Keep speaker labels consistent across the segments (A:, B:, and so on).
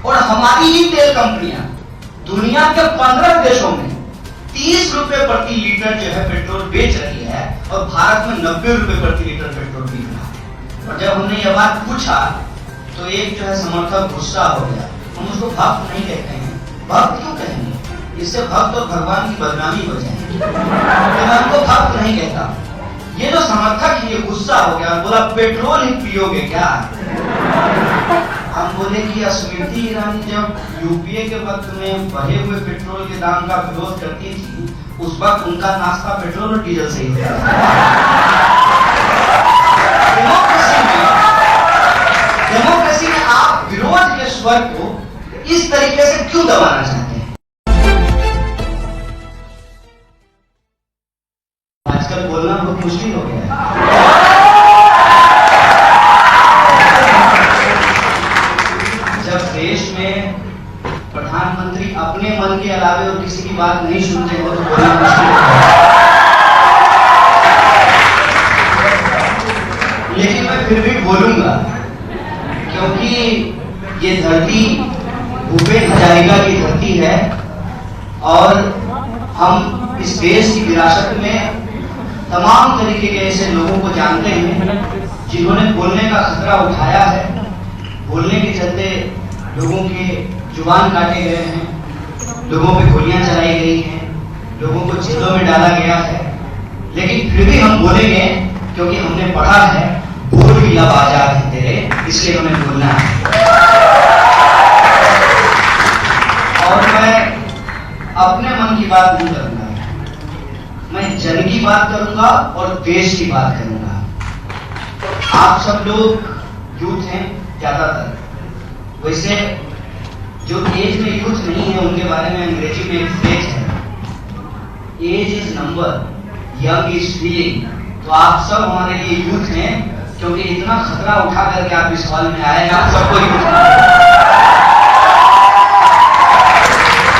A: और हमारी ही तेल कंपनियां दुनिया के 15 देशों में 30 रुपए प्रति लीटर जो है पेट्रोल बेच रही है और भारत में 90 रुपए प्रति लीटर पेट्रोल बिक रहा है। और जब हमने यह बात पूछा तो एक जो है समर्थक गुस्सा हो गया। हम उसको भक्त नहीं कहते हैं। भक्त क्यों कहेंगे? इससे भक्त और भगवान की बदनामी हो जाएगी। तो मैं उनको भक्त नहीं कहता। ये जो समर्थक है ये गुस्सा हो गया और बोला पेट्रोल ही पियोगे क्या? हम बोले कि स्मृति ईरानी जब यूपीए के वक्त में बढ़े हुए पेट्रोल के दाम का विरोध करती थी, उस वक्त उनका नाश्ता पेट्रोल और डीजल से ही होता था। डेमोक्रेसी में आप विरोध के स्वर को इस तरीके से क्यों दबाना चाहते हैं? आजकल बोलना बहुत मुश्किल हो गया है। जब देश में प्रधानमंत्री अपने मन के अलावे और किसी की बात नहीं सुनते हो तो बोलना मुश्किल है। लेकिन मैं फिर भी बोलूंगा क्योंकि ये धरती भूपेन हजारिका की धरती है और हम इस देश की विरासत में तमाम तरीके के ऐसे लोगों को जानते हैं जिन्होंने बोलने का खतरा उठाया है। बोलने के चलते लोगों के जुबान काटे गए हैं, लोगों पे गोलियां चलाई गई हैं, लोगों को जेलों में डाला गया है। लेकिन फिर भी हम बोलेंगे क्योंकि हमने पढ़ा है बोल भी लब आजाद है तेरे, इसलिए हमें बोलना है। और मैं अपने मन की बात नहीं करूंगा, मैं जन की बात करूंगा और देश की बात करूंगा। आप सब लोग यूथ हैं ज्यादातर, वैसे जो एज में यूथ नहीं है उनके बारे में अंग्रेजी में एक फ्रेज है, age is number, young is feeling. तो आप सब हमारे लिए यूथ हैं क्योंकि इतना खतरा उठा करके आप इस हॉल में आए हैं। आप सबको यूथ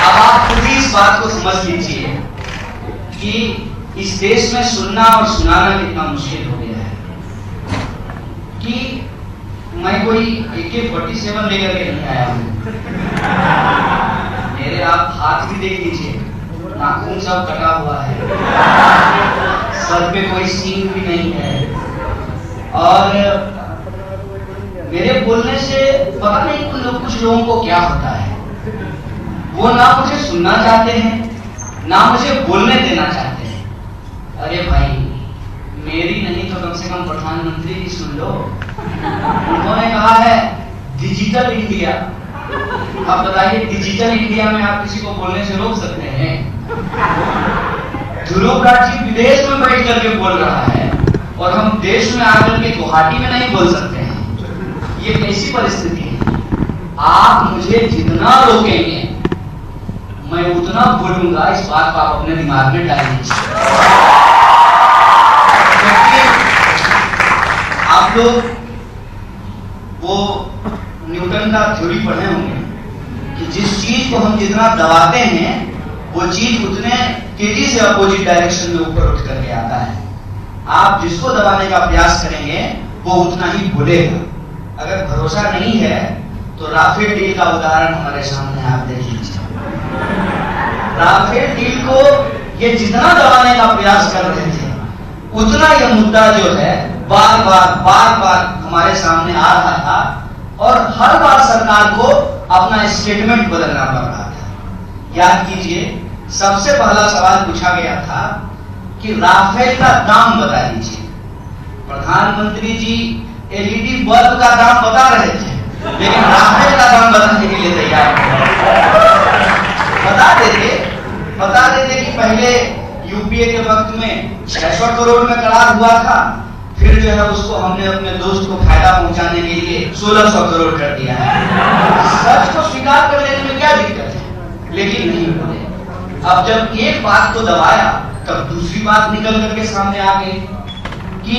A: अब आप खुद ही इस बात को समझ लीजिए कि इस देश में सुनना और सुनाना कितना मुश्किल हो गया है कि मैं कोई AK-47 लेकर के नहीं आया हूं। मेरे आप हाथ भी देख लीजिए, नाखून सब कटा हुआ है, सर पे कोई सींग भी नहीं है और मेरे बोलने से पता नहीं कुछ लोगों को क्या होता है। वो ना मुझे सुनना चाहते हैं ना मुझे बोलने देना चाहते हैं। अरे भाई मेरी नहीं तो कम से कम प्रधानमंत्री की सुन लो। उन्होंने कहा है डिजिटल इंडिया। अब बताइए डिजिटल इंडिया में आप किसी को बोलने से रोक सकते हैं? ध्रुव राज जी विदेश में बैठ करके बोल रहा है और हम देश में आकर के गुवाहाटी में नहीं बोल सकते हैं। ये कैसी परिस्थिति है? आप मुझे जितना रोकेंगे मैं उतना बोलूंगा। इस बात को आप अपने दिमाग में डाल लीजिए। आप लोग वो न्यूटन का थ्योरी पढ़े होंगे कि जिस चीज को हम जितना दबाते हैं वो चीज उतने तेजी से अपोजिट डायरेक्शन में ऊपर उठ करके आता है। आप जिसको दबाने का प्रयास करेंगे वो उतना ही बोलेगा। अगर भरोसा नहीं है तो राफेल डील का उदाहरण हमारे सामने आप देख लीजिए। राफेल डील को ये जितना दबाने का प्रयास कर रहे थे उतना यह मुद्दा जो है बार बार हमारे सामने आ रहा था और हर बार सरकार को अपना स्टेटमेंट बदलना पड़ रहा था। याद कीजिए सबसे पहला सवाल पूछा गया था कि राफेल का दाम बता दीजिए। प्रधानमंत्री जी LED बल्ब का दाम बता रहे थे लेकिन राफेल का दाम बताने के लिए तैयार बता देते कि पहले यूपीए के वक्त में 600 करोड़ में करार हुआ था, फिर जो है उसको हमने अपने दोस्त को फायदा पहुंचाने के लिए 1600 करोड़ कर दिया है। सच को स्वीकार कर लेने में क्या दिक्कत है? लेकिन नहीं बोले। अब जब एक बात को दबाया तब दूसरी बात निकल करके सामने आ गई कि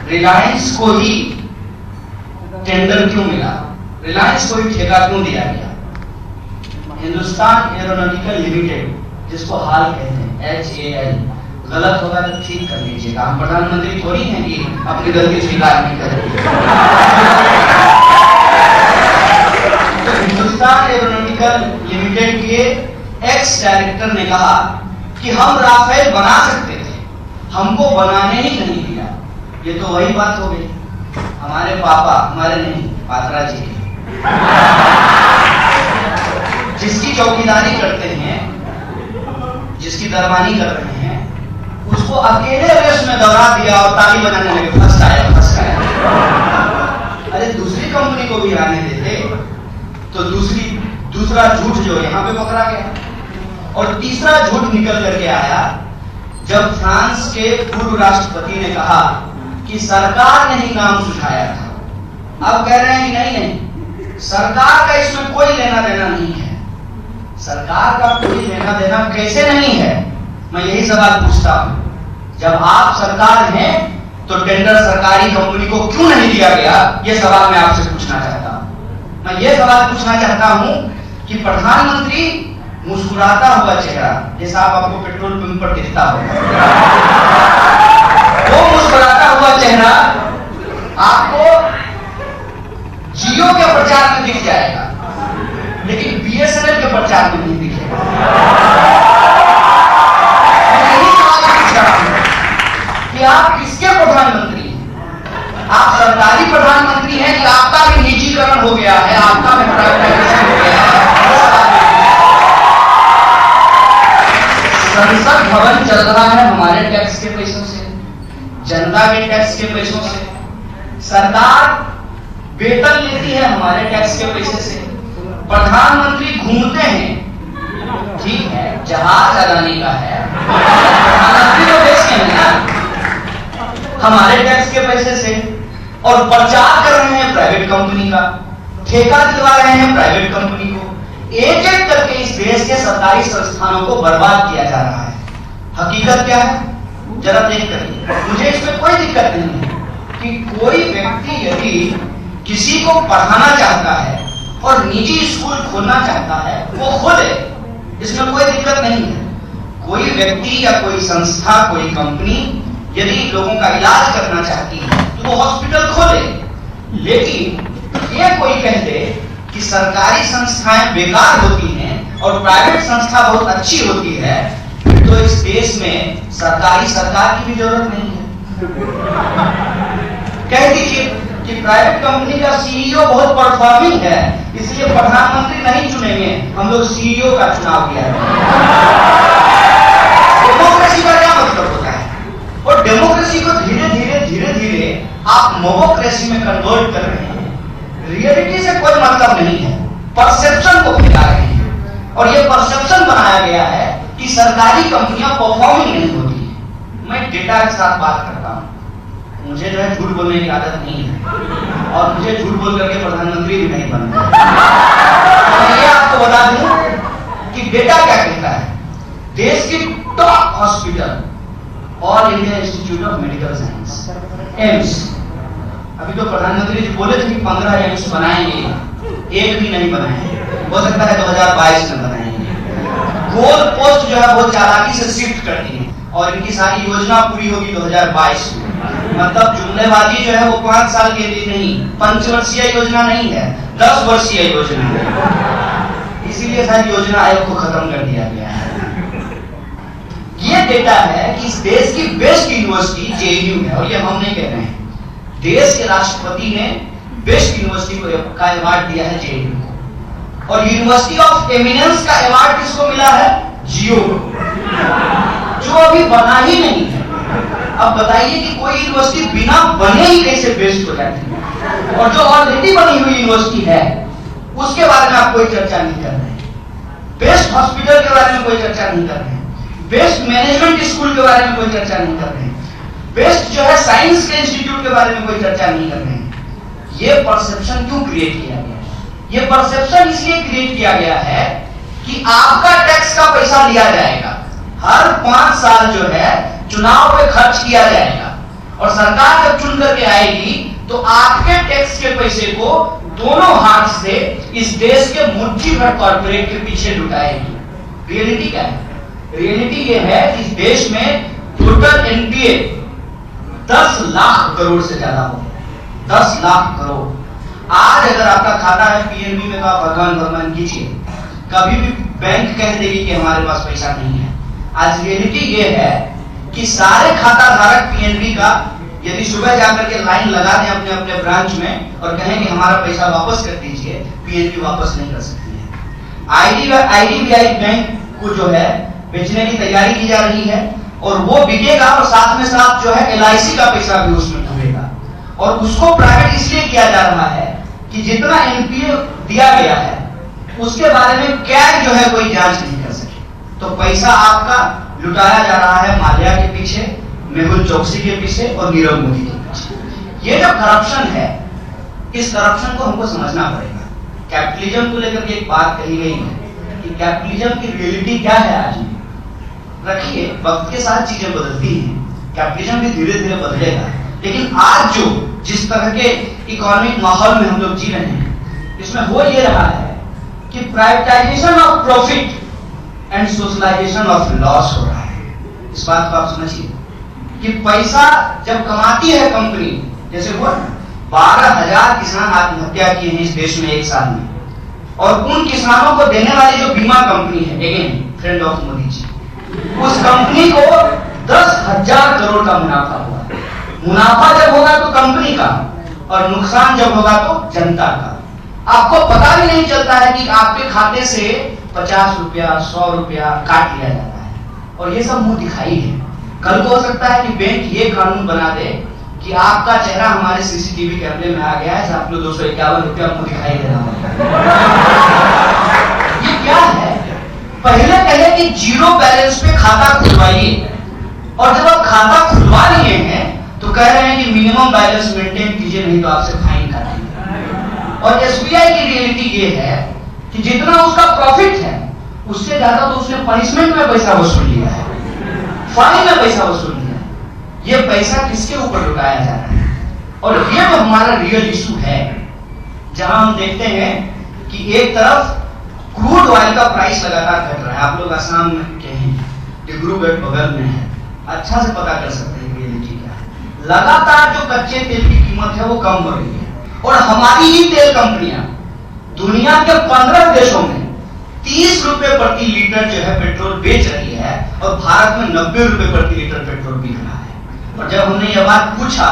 A: रिलायंस को ही टेंडर क्यों मिला, रिलायंस को ही ठेका क्यों दिया गया। हिंदुस्तान एरोनॉटिकल लिमिटेड जिसको हाल कहते हैं HAL, गलत होगा तो ठीक कर लीजिएगा। हम प्रधानमंत्री थोड़ी हैं कि अपनी गलती स्वीकार नहीं करेंगे। फार्मास्यूटिकल लिमिटेड के एक्स डायरेक्टर ने कहा कि हम राफेल बना सकते थे, हमको बनाने ही नहीं दिया। ये तो वही बात हो गई हमारे पापा, हमारे नहीं, पात्रा जी की, जिसकी चौकीदारी करते हैं, जिसकी दरबानी कर रहे हैं, उसको अकेले रेस में दौड़ा दिया और ताली बजाने लगे, फर्स्ट आया, फर्स्ट आया। अरे दूसरी कंपनी को भी आने देते तो दूसरा झूठ जो यहाँ पे पकड़ा गया। और तीसरा झूठ निकल करके आया जब फ्रांस के पूर्व राष्ट्रपति ने कहा कि सरकार ने ही नाम सुझाया था। अब कह रहे हैं कि नहीं, सरकार का इसमें कोई लेना देना नहीं है। सरकार का कोई लेना देना कैसे नहीं है? मैं यही सवाल पूछता हूं। जब आप सरकार हैं तो टेंडर सरकारी कंपनी को क्यों नहीं दिया गया? यह सवाल मैं आपसे पूछना चाहता हूं। मैं यह सवाल पूछना चाहता हूं कि प्रधानमंत्री मुस्कुराता हुआ चेहरा, जैसा आपको पेट्रोल पंप पर दिखता होगा, वो मुस्कुराता हुआ चेहरा आपको जियो के प्रचार में दिख जाएगा, लेकिन बीएसएनएल के प्रचार में नहीं दिखेगा। मैं यही सवाल पूछ रहा हूं कि आप किसके प्रधानमंत्री हैं? आप सरकारी प्रधानमंत्री हैं कि आपका भी निजीकरण हो गया है, आपका भी प्राइवेटाइजेशन हो गया है? संसद भवन चल रहा है हमारे टैक्स के पैसों से, जनता के टैक्स के पैसों से। सरकार वेतन लेती है हमारे टैक्स के पैसे से। प्रधानमंत्री घूमते हैं, ठीक है, जहाज अदानी का है, प्रधानमंत्री तो देश के हैं ना, हमारे टैक्स के पैसे से। और प्रचार कर रहे हैं प्राइवेट कंपनी का, ठेका दिलवा रहे हैं प्राइवेट कंपनी को। एक एक करके इस देश के सरकारी संस्थानों को बर्बाद किया जा रहा है। हकीकत क्या है जरा देख करिए। मुझे इसमें कोई दिक्कत नहीं है कि कोई व्यक्ति यदि किसी को पढ़ाना चाहता है और निजी स्कूल खोलना चाहता है वो खोले, इसमें कोई दिक्कत नहीं है। कोई व्यक्ति या कोई संस्था, कोई कंपनी यदि लोगों का इलाज करना चाहती है तो वो हॉस्पिटल खोले। लेकिन ये कोई कह दे कि सरकारी संस्थाएं बेकार होती हैं और प्राइवेट संस्था बहुत अच्छी होती है, तो इस देश में सरकार की भी जरूरत नहीं है। कह दीजिए कि प्राइवेट कंपनी का सीईओ बहुत परफॉर्मिंग है, इसलिए प्रधानमंत्री नहीं चुनेंगे, हम लोग सीईओ का चुनाव किया है। डेमोक्रेसी का क्या मतलब होता है? और डेमोक्रेसी को धीरे धीरे आप मोमोक्रेसी में कन्वर्ट कर रहे हैं। रियलिटी से कोई मतलब नहीं है, परसेप्शन को फैला रहे हैं। और ये परसेप्शन बनाया गया है कि सरकारी कंपनियां परफॉर्मिंग नहीं होती है। मैं डेटा के साथ बात करता हूं, मुझे जो है झूठ बोलने की आदत नहीं है और मुझे झूठ बोल करके प्रधानमंत्री भी नहीं बनना। तो ये आपको बता दूं कि डेटा क्या कहता है। देश की top hospital all India institute of medical science, AIIMS, अभी तो प्रधानमंत्री जी बोले थे कि 15 एम्स बनाएंगे, एक भी नहीं बनाएंगे, हो सकता है 2022 में बनाएंगे। गोल पोस्ट जो है बहुत चालाकी से शिफ्ट कर दी है और इनकी सारी योजना पूरी होगी 2022 में। मतलब जुमलेबाजी जो है वो 5 साल के लिए नहीं, पंचवर्षीय योजना नहीं है, 10 वर्षीय योजना है। इसीलिए सारी योजना आयोग को खत्म कर दिया गया है। ये डेटा है कि इस देश की बेस्ट यूनिवर्सिटी जेएनयू है, और ये हम नहीं कह रहे हैं, देश के राष्ट्रपति ने बेस्ट यूनिवर्सिटी का अवार्ड दिया है जेएनयू को। और यूनिवर्सिटी ऑफ एमिनेंस का अवार्ड किसको मिला है? जियो, जो अभी बना ही नहीं है। अब बताइए कि कोई यूनिवर्सिटी बिना बने ही कैसे बेस्ट हो जाती है? और जो ऑलरेडी बनी हुई यूनिवर्सिटी है उसके बारे में आप कोई चर्चा नहीं कर रहे हैं। बेस्ट हॉस्पिटल के बारे में कोई चर्चा नहीं कर रहे हैं, बेस्ट मैनेजमेंट स्कूल के बारे में कोई चर्चा नहीं कर रहे हैं, बेस्ट जो है साइंस के इंस्टीट्यूट के बारे में कोई चर्चा नहीं कर रहे हैं। ये परसेप्शन क्यों क्रिएट किया गया है? ये परसेप्शन इसलिए क्रिएट किया गया है कि आपका टैक्स का पैसा लिया जाएगा, हर 5 साल जो है चुनाव पे खर्च किया जाएगा, और सरकार जब चुन करके आएगी तो आपके टैक्स के पैसे को दोनों हाथ से इस देश के मुट्ठी भर कॉर्पोरेट के पीछे लुटाएगी। रियलिटी क्या है? रियलिटी ये है कि इस देश में टोटल एनपीए 10 लाख करोड़ से ज्यादा हो, 10 लाख करोड़। आज अगर आपका खाता है पीएनबी में तो आप भगवान कीजिए, कभी भी बैंक कह देगी कि हमारे पास पैसा नहीं है। आज रियलिटी ये है कि सारे खाता धारक पीएनबी का यदि सुबह जाकर के लाइन लगा दें अपने अपने ब्रांच में और कहें कि हमारा पैसा वापस कर दीजिए, पीएनबी वापस नहीं कर सकती है। आईडीबीआई बैंक को जो है बेचने की तैयारी की जा रही है और वो बिकेगा और साथ में साथ जो है एलआईसी का पैसा भी उसमें डूबेगा और उसको प्राइवेट इसलिए किया जा रहा है कि जितना एनपीए दिया गया है उसके बारे में कैग जो है कोई जांच नहीं कर सके। तो पैसा आपका लुटाया जा रहा है माल्या के पीछे, मेहुल चोकसी के पीछे और नीरव मोदी के पीछे। ये जो करप्शन है, इस करप्शन को हमको समझना पड़ेगा। कैपिटलिज्म को लेकर के एक बात कही गई है कि कैपिटलिज्म की रियलिटी क्या है आज में। रखिए, वक्त के साथ चीजें बदलती हैं, कैपिटलिज्म भी धीरे धीरे बदलेगा, लेकिन आज जो जिस तरह के इकोनॉमिक माहौल में हम लोग जी रहे हैं, इसमें हो ये रहा है कि privatisation of profit and socialisation of loss हो रहा है। इस बात को आप समझिए कि पैसा जब कमाती है कंपनी, जैसे हुआ 12,000 किसान आत्महत्या किए हैं इस देश में एक साल में, और उन किसानों को देने वाली जो बीमा कंपनी है, again friend of Modi ji, उस कंपनी को 10,000 करोड़ का मुनाफा हुआ। मुनाफा जब होगा तो कंपनी का और नुकसान जब होगा तो जनता का। आपको पता भी नहीं चलता है कि आपके खाते से 50 रुपया 100 रुपया काट लिया जाता है, और ये सब मुंह दिखाई है। कल को हो सकता है कि बैंक ये कानून बना दे कि आपका चेहरा हमारे सीसीटीवी कैमरे में आ गया है, आपको 251 रुपया मुंह दिखाई दे रहा है। ये क्या है? पहले कहे कि जीरो बैलेंस पे खाता खुलवाइए, और जब आप खाता खुलवा लिए हैं तो कह रहे हैं कि मिनिमम बैलेंस मेंटेन कीजिए, नहीं तो आपसे फाइन काटेंगे। और एसबीआई की रियलिटी ये है कि जितना उसका प्रॉफिट है उससे ज्यादा तो उसने पनिशमेंट में पैसा वसूल लिया है, फाइन में पैसा वसूल लिया है। ये पैसा किसके ऊपर लुटाया जा रहा है? और ये तो हमारा रियल इशू है, जहां हम देखते हैं कि एक तरफ क्रूड ऑयल का प्राइस लगातार घट रहा है। आप लोग असम में कहें, डिब्रूगढ़ बगल में है, अच्छा से पता कर सकते हैं रियलिटी क्या है। लगातार जो कच्चे तेल की कीमत है वो कम हो रही है, और हमारी ही तेल कंपनियां दुनिया के 15 देशों में 30 रुपए प्रति लीटर जो है पेट्रोल बेच रही है, और भारत में 90 रुपए प्रति लीटर पेट्रोल बिक रहा है। और जब हमने ये बात पूछा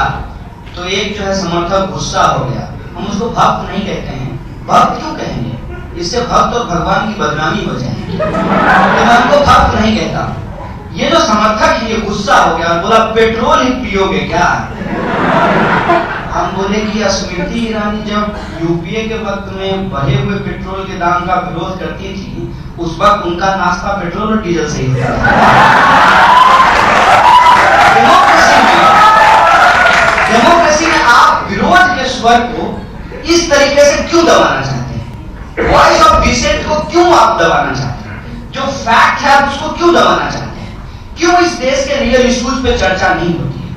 A: तो एक जो है समर्थक गुस्सा हो गया। हम उसको भक्त नहीं कहते हैं, भक्त क्यों कहेंगे? इससे भक्त और भगवान की बदनामी हो जाएगी, तो मैं उनको भक्त नहीं कहता। ये जो समर्थक है ये गुस्सा हो गया और बोला पेट्रोल ही पियोगे क्या? हम बोले कि स्मृति ईरानी जब यूपीए के वक्त में बढ़े हुए पेट्रोल के दाम का विरोध करती थी, उस वक्त उनका नाश्ता पेट्रोल और डीजल से ही होता था। डेमोक्रेसी में आप विरोध के स्वर को इस तरीके से क्यों दबाना चाहते हैं? वॉइस ऑफ डिसेंट को क्यों आप दबाना चाहते हैं? जो फैक्ट है आप उसको क्यों दबाना चाहते हैं? क्यों इस देश के रियल इश्यूज पे चर्चा नहीं होती है?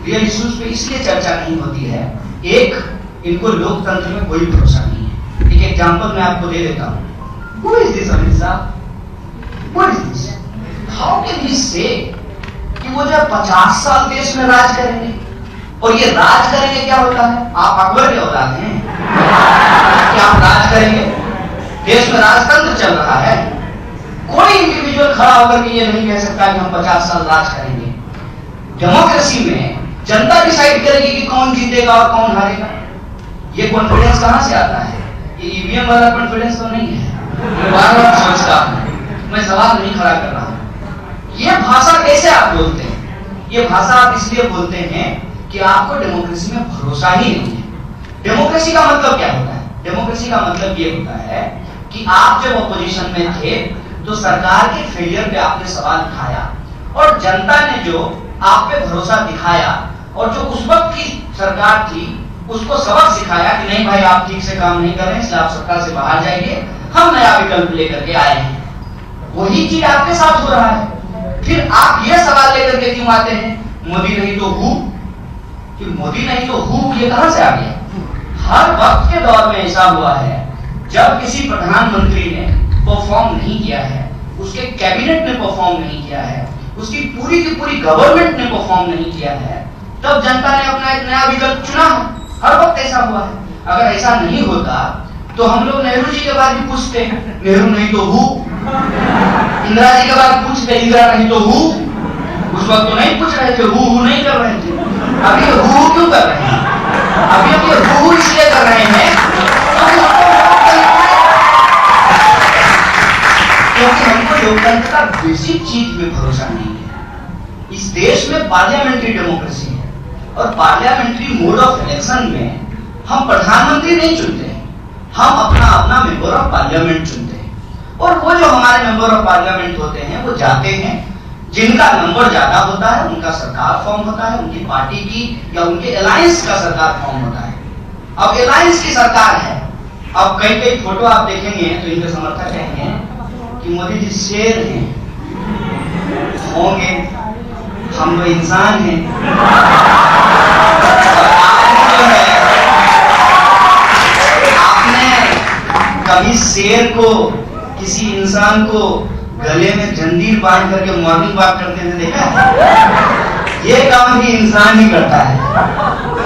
A: रियल इश्यूज पे इसलिए चर्चा नहीं होती है, एक, इनको लोकतंत्र में कोई भरोसा नहीं है। एक एग्जांपल मैं आपको दे देता हूं। Who is this अमित साहब? What is this? How can he say कि वो जब 50 साल देश में राज करेंगे, और ये राज करेंगे क्या होता है? आप अकबर के औलाद हैं क्या? आप राज करेंगे? देश में राजतंत्र चल रहा है। कोई इंडिविजुअल खड़ा होकर के ये नहीं कह सकता कि हम 50 साल राज करेंगे। डेमोक्रेसी में जनता डिसाइड करेगी कि कौन जीतेगा और कौन हारेगा। ये कॉन्फिडेंस कहां से आता है? ये ईवीएम वाला कॉन्फिडेंस तो नहीं है। बार-बार समझता हूं, मैं सवाल नहीं खड़ा कर रहा हूं। ये भाषा कैसे आप बोलते हैं? ये भाषा आप इसलिए बोलते हैं कि आपको डेमोक्रेसी में भरोसा ही नहीं है। डेमोक्रेसी का मतलब क्या होता है? डेमोक्रेसी का मतलब ये होता है कि आप जब अपोजिशन में थे तो सरकार के फेलियर पे आपने सवाल उठाया, और जनता ने जो आप पे भरोसा दिखाया और जो उस वक्त की सरकार थी उसको सबक सिखाया कि नहीं भाई आप ठीक से काम नहीं कर रहे हैं, इसलिए आप सत्ता से बाहर जाइए, हम नया विकल्प लेकर के आए हैं। वही चीज आपके साथ हो रहा है। फिर आप ये सवाल लेकर के क्यों आते हैं मोदी नहीं तो हूं? कि मोदी नहीं तो हूं ये कहां से आ गया? हर वक्त के दौर में ऐसा हुआ है, जब किसी प्रधानमंत्री ने परफॉर्म नहीं किया है, उसके कैबिनेट ने परफॉर्म नहीं किया है, उसकी पूरी की पूरी गवर्नमेंट ने परफॉर्म नहीं किया है, तब जनता ने अपना एक नया विकल्प चुना है। हर वक्त ऐसा हुआ है। अगर ऐसा नहीं होता तो हम लोग नेहरू जी के बाद भी पूछते हैं, नेहरू नहीं तो हु। इंदिरा जी के बाद पूछते, इंदिरा नहीं तो हु। उस वक्त तो नहीं पूछ रहे थे, हु नहीं कर रहे थे। अभी हु क्यों कर रहे हैं? अभी हम ये हु इसलिए कर रहे हैं क्योंकि हमको लोकतंत्र का बेसिक चीज में भरोसा नहीं है। इस देश में पार्लियामेंट्री डेमोक्रेसी है और पार्लियामेंट्री मोड ऑफ इलेक्शन में हम प्रधानमंत्री नहीं चुनते हैं, हम अपना अपना मेंबर ऑफ पार्लियामेंट चुनते हैं। और वो जो हमारे मेंबर ऑफ पार्लियामेंट होते हैं वो जाते हैं, जिनका नंबर ज्यादा होता है उनका सरकार फॉर्म होता है, उनकी पार्टी की या उनके अलायंस का सरकार फॉर्म होता है। अब अलायंस की सरकार है। अब कई कई फोटो आप देखेंगे तो इनके समर्थक कहेंगे कि मोदी जी शेर हैं, होंगे, हम तो इंसान हैं। आपने कभी शेर को, किसी इंसान को गले में जंजीर बांध करके मॉर्निंग वॉक करते हुए देखा है? ये काम भी इंसान ही करता है।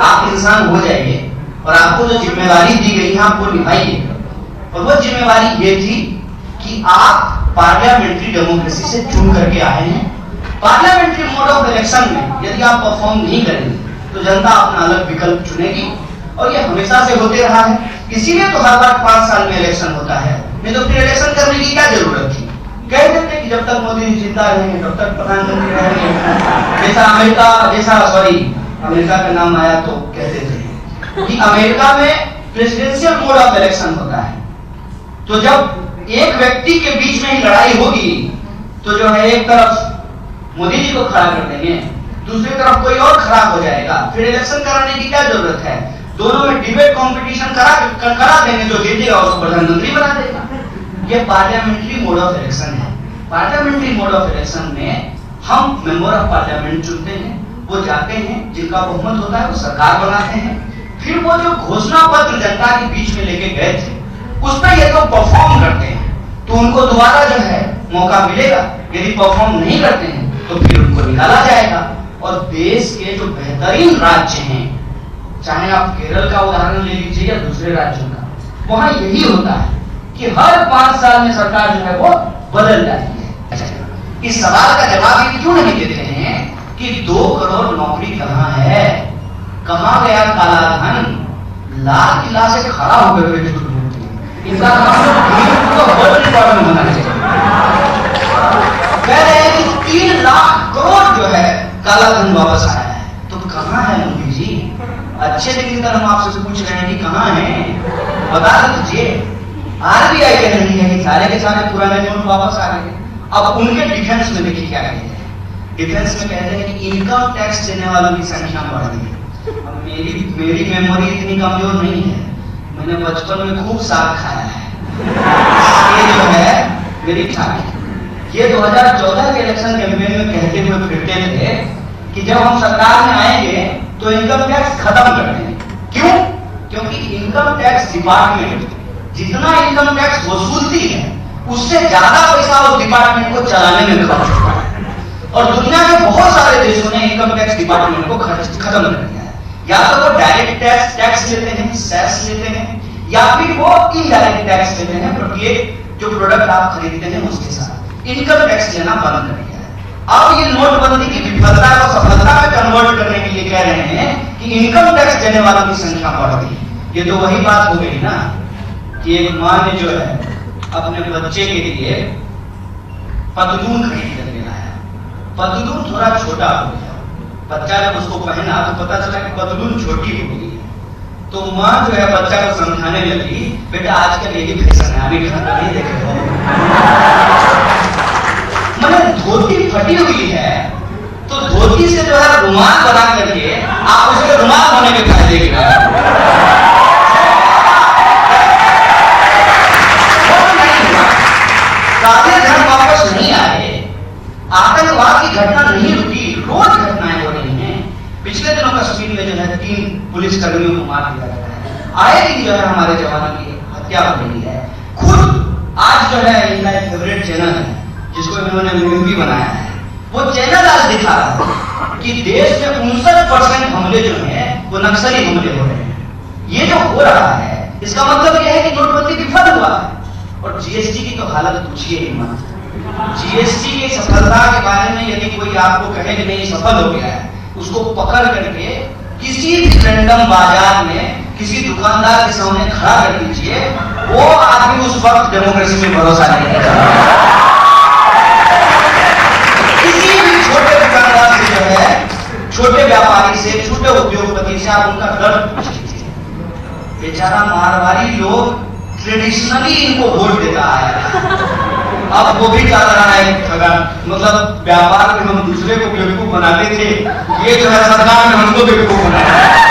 A: आप इंसान हो जाइए और आपको जो जिम्मेवारी दी गई है आपको निभाइए। और वो जिम्मेवारी ये थी कि आप पार्लियामेंट्री डेमोक्रेसी से चुन करके आए हैं। पार्लियामेंट्री मोड ऑफ इलेक्शन में यदि आप परफॉर्म नहीं करेंगे तो जनता अपना अलग विकल्प चुनेगी और ये हमेशा से होते रहा है। इसीलिए तो हर बार 5 साल में इलेक्शन होता है, नहीं तो फिर इलेक्शन करने की क्या जरूरत थी? कह देते कि जब तक मोदी जी जिंदा रहेंगे तब तक प्रधानमंत्री रहेंगे। जैसा अमेरिका का नाम आया तो कहते थे कि अमेरिका में प्रेसिडेंशियल मोड ऑफ इलेक्शन होता है। तो जब एक व्यक्ति के बीच में ही लड़ाई होगी तो जो है एक तरफ मोदी जी को खड़ा कर देंगे, दूसरी तरफ कोई और खड़ा हो जाएगा, फिर इलेक्शन कराने की क्या जरूरत है? दोनों में डिबेट कंपटीशन करा देंगे, जो जीतेगा उसको प्रधानमंत्री बना देगा। ये पार्लियामेंट्री मोड ऑफ इलेक्शन है। पार्लियामेंट्री मोड ऑफ इलेक्शन में हम मेंबर ऑफ पार्लियामेंट चुनते हैं, वो जाते हैं, जिनका बहुमत होता है वो सरकार बनाते हैं। फिर वो जो घोषणा पत्र जनता के बीच में लेके गए थे उस पर ये तो परफॉर्म करते हैं तो उनको दोबारा जो है मौका मिलेगा। यदि परफॉर्म नहीं करते हैं तो फिर उनको निकाला जाएगा। और देश के जो बेहतरीन राज्य हैं, चाहे आप केरल का उदाहरण ले लीजिए या दूसरे राज्यों का, वहां यही होता है कि हर 5 साल में सरकार जो है वो बदल जाती है। इस सवाल का जवाब ये क्यों नहीं देते हैं कि 2 करोड़ नौकरी कहां है, कहां गया काला धन? लाल किला से खड़ा होकर इनका वर्ल्ड रिकॉर्ड में होना चाहिए। कह रहे हैं कि 3 लाख करोड़ जो है काला धन वापस आया है, तो कहां है मोदी जी? अच्छे दिन हम आपसे पूछ रहे हैं कि कहां है, बता दीजिए। आरबीआई कह रही है कि सारे के सारे पुराने नोट वापस आ गए। अब उनके डिफेंस में देखिए क्या कहते हैं। डिफेंस में कहते हैं कि इनकम टैक्स देने वालों की संख्या बढ़ गई। अब मेरी मेमोरी इतनी कमजोर नहीं है, मैंने बचपन में खूब साग खाया है। ये जो है मेरी ठाक। ये 2014 के इलेक्शन कैंपेन में कहते हुए फिरते थे कि जब हम सरकार में आएंगे तो इनकम टैक्स खत्म कर देंगे। क्यों? क्योंकि इनकम टैक्स डिपार्टमेंट जितना इनकम टैक्स वसूलती है उससे ज्यादा पैसा उस डिपार्टमेंट को चलाने में खर्च होता है। और दुनिया के बहुत सारे देशों ने इनकम टैक्स डिपार्टमेंट को खत्म कर दिया है। या तो वो डायरेक्ट टैक्स लेते हैं, सेस लेते हैं, या फिर वो इनडायरेक्ट टैक्स लेते हैं। प्रत्येक जो प्रोडक्ट आप खरीदते हैं उसके साथ इनकम टैक्स लेना बंद कर दिया है। अब ये नोटबंदी की विफलता को सफलता में कन्वर्ट करने के लिए कह रहे हैं कि इनकम टैक्स देने वालों की संख्या बढ़ गई। ये तो वही बात हो गई ना कि एक मां ने जो है अपने बच्चे के लिए पतलून खरीद करके लाया। पतलून थोड़ा छोटा हो गया, बच्चा जब उसको पहना तो पता चला कि पतलून छोटी हो गई। तो मां जो है बच्चा को समझाने लगी, बेटा आजकल यही फैशन है, अभी घर नहीं देखे हो। मतलब धोती फटी हुई है तो धोती से जो है रुमाल बना करके आप उसके रुमाल होने के फायदे के काले धन वापस नहीं आए, आतंकवाद की घटना नहीं रुकी, रोज घटनाएं हो रही हैं। पिछले दिनों कश्मीर में जो है 3 पुलिस कर्मियों को मार दिया गया है। आए दिन जो है हमारे जवानों की हत्या हो रही है। खुद आज जो है इनका एक फेवरेट चैनल है जिसको इन्होंने मूवी बनाया है, वो चैनल आज दिखा रहा है कि देश में 59% हमले जो है वो नक्सली हमले हो रहे हैं। ये जो हो रहा है इसका मतलब यह है कि नोटबंदी विफल हुआ है। और जीएसटी की तो हालत पूछिए ही मत। जीएसटी की सफलता के बारे में यदि कोई आपको कहे कि नहीं सफल हो गया है, उसको पकड़ करके किसी भी रैंडम बाजार में किसी दुकानदार के सामने खड़ा कर दीजिए, वो आदमी उस वक्त डेमोक्रेसी में भरोसा नहीं करता। किसी भी छोटे दुकानदार से जो है, छोटे व्यापारी से, छोटे उद्योगपति से आप उनका दर्द पूछ लीजिए। बेचारा मारवाड़ी लोग ट्रेडिशनली इनको वोट देता है, अब वो भी चल रहा है मतलब व्यापार में हम दूसरे को बेवकूफ बनाते थे, ये जो है सरकार ने हमको बेवकूफ बनाया।